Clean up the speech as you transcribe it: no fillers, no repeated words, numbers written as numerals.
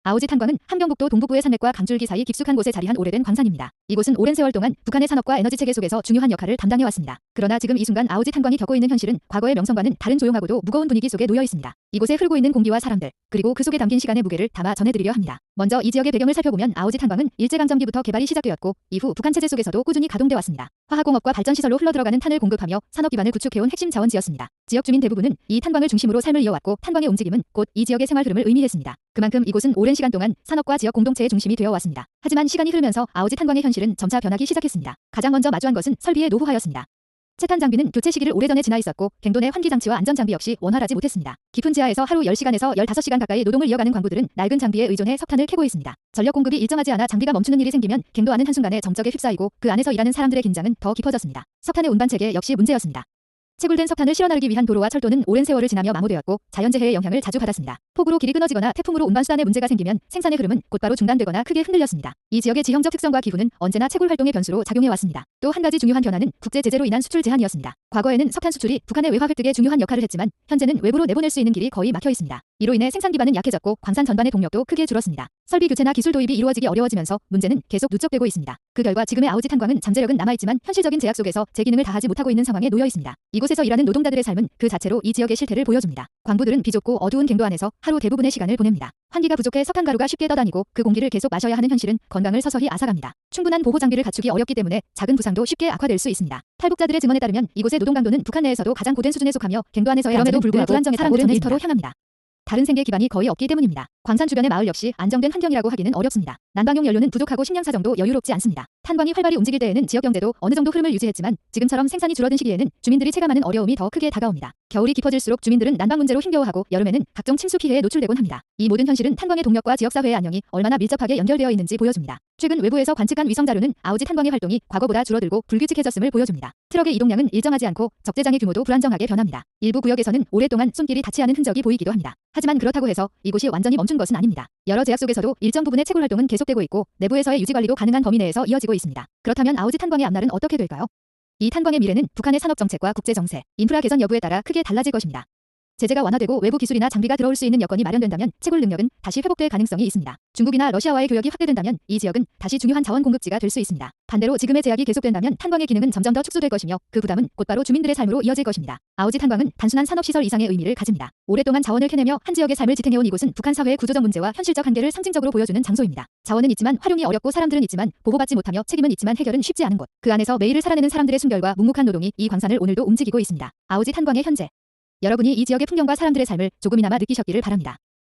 아오지 탄광은 함경북도 동북부의 산맥과 강줄기 사이 깊숙한 곳에 자리한 오래된 광산입니다. 이곳은 오랜 세월 동안 북한의 산업과 에너지 체계 속에서 중요한 역할을 담당해왔습니다. 그러나 지금 이 순간 아오지 탄광이 겪고 있는 현실은 과거의 명성과는 다른 조용하고도 무거운 분위기 속에 놓여 있습니다. 이곳에 흐르고 있는 공기와 사람들, 그리고 그 속에 담긴 시간의 무게를 담아 전해드리려 합니다. 먼저 이 지역의 배경을 살펴보면 아오지 탄광은 일제강점기부터 개발이 시작되었고 이후 북한 체제 속에서도 꾸준히 가동돼 왔습니다. 화학공업과 발전시설로 흘러들어가는 탄을 공급하며 산업 기반을 구축해온 핵심 자원지였습니다. 지역 주민 대부분은 이 탄광을 중심으로 삶을 이어왔고 탄광의 움직임은 곧 이 지역의 생활 흐름을 의미했습니다. 그만큼 이곳은 오랜 시간 동안 산업과 지역 공동체의 중심이 되어 왔습니다. 하지만 시간이 흐르면서 아오지 탄광의 현실은 점차 변하기 시작했습니다. 가장 먼저 마주한 것은 설비의 노후화였습니다. 채탄 장비는 교체 시기를 오래전에 지나 있었고 갱도 내 환기 장치와 안전 장비 역시 원활하지 못했습니다. 깊은 지하에서 하루 10시간에서 15시간 가까이 노동을 이어가는 광부들은 낡은 장비에 의존해 석탄을 캐고 있습니다. 전력 공급이 일정하지 않아 장비가 멈추는 일이 생기면 갱도 안은 한순간에 정적에 휩싸이고 그 안에서 일하는 사람들의 긴장은 더 깊어졌습니다. 석탄의 운반 체계 역시 문제였습니다. 채굴된 석탄을 실어 나르기 위한 도로와 철도는 오랜 세월을 지나며 마모되었고 자연재해의 영향을 자주 받았습니다. 폭우로 길이 끊어지거나 태풍으로 운반수단에 문제가 생기면 생산의 흐름은 곧바로 중단되거나 크게 흔들렸습니다. 이 지역의 지형적 특성과 기후는 언제나 채굴 활동의 변수로 작용해왔습니다. 또 한 가지 중요한 변화는 국제 제재로 인한 수출 제한이었습니다. 과거에는 석탄 수출이 북한의 외화 획득에 중요한 역할을 했지만 현재는 외부로 내보낼 수 있는 길이 거의 막혀 있습니다. 이로 인해 생산 기반은 약해졌고 광산 전반의 동력도 크게 줄었습니다. 설비 교체나 기술 도입이 이루어지기 어려워지면서 문제는 계속 누적되고 있습니다. 그 결과 지금의 아오지 탄광은 잠재력은 남아있지만 현실적인 제약 속에서 제 기능을 다하지 못하고 있는 상황에 놓여 있습니다. 이곳에서 일하는 노동자들의 삶은 그 자체로 이 지역의 실태를 보여줍니다. 광부들은 비좁고 어두운 갱도 안에서 하루 대부분의 시간을 보냅니다. 환기가 부족해 석탄가루가 쉽게 떠다니고 그 공기를 계속 마셔야 하는 현실은 건강을 서서히 앗아갑니다. 충분한 보호 장비를 갖추기 어렵기 때문에 작은 부상도 쉽게 악화될 수 있습니다. 탈북자들의 증언에 따르면 이곳의 노동 강도는 북한 내에서도 가장 고된 수준에 속하며 갱도 안에서의 그럼에도 불구하고 불안정했다고 사람들은 일터로 향합니다. 다른 생계 기반이 거의 없기 때문입니다. 광산 주변의 마을 역시 안정된 환경이라고 하기는 어렵습니다. 난방용 연료는 부족하고 식량 사정도 여유롭지 않습니다. 탄광이 활발히 움직일 때에는 지역 경제도 어느 정도 흐름을 유지했지만 지금처럼 생산이 줄어든 시기에는 주민들이 체감하는 어려움이 더 크게 다가옵니다. 겨울이 깊어질수록 주민들은 난방 문제로 힘겨워하고 여름에는 각종 침수 피해에 노출되곤 합니다. 이 모든 현실은 탄광의 동력과 지역사회의 안녕이 얼마나 밀접하게 연결되어 있는지 보여줍니다. 최근 외부에서 관측한 위성 자료는 아오지 탄광의 활동이 과거보다 줄어들고 불규칙해졌음을 보여줍니다. 트럭의 이동량은 일정하지 않고 적재장의 규모도 불안정하게 변합니다. 일부 구역에서는 오랫동안 손길이 닿지 않은 흔적이 보이기도 합니다. 하지만 그렇다고 해서 이곳이 완전히 멈춘 것은 아닙니다. 여러 제약 속에서도 일정 부분의 채굴 활동은 계속되고 있고 내부에서의 유지 관리도 가능한 범위 내에서 이어지고 있습니다. 그렇다면 아오지 탄광의 앞날은 어떻게 될까요? 이 탄광의 미래는 북한의 산업 정책과 국제 정세, 인프라 개선 여부에 따라 크게 달라질 것입니다. 제재가 완화되고 외부 기술이나 장비가 들어올 수 있는 여건이 마련된다면 채굴 능력은 다시 회복될 가능성이 있습니다. 중국이나 러시아와의 교역이 확대된다면 이 지역은 다시 중요한 자원 공급지가 될 수 있습니다. 반대로 지금의 제약이 계속된다면 탄광의 기능은 점점 더 축소될 것이며 그 부담은 곧바로 주민들의 삶으로 이어질 것입니다. 아오지 탄광은 단순한 산업시설 이상의 의미를 가집니다. 오랫동안 자원을 캐내며 한 지역의 삶을 지탱해온 이곳은 북한 사회의 구조적 문제와 현실적 한계를 상징적으로 보여주는 장소입니다. 자원은 있지만 활용이 어렵고 사람들은 있지만 보호받지 못하며 책임은 있지만 해결은 쉽지 않은 곳. 그 안에서 매일을 살아내는 사람들의 순결과 묵묵한 노동이 이 광산을 오늘도 움직이고 있습니다. 아오지 탄광의 현재. 여러분이 이 지역의 풍경과 사람들의 삶을 조금이나마 느끼셨기를 바랍니다.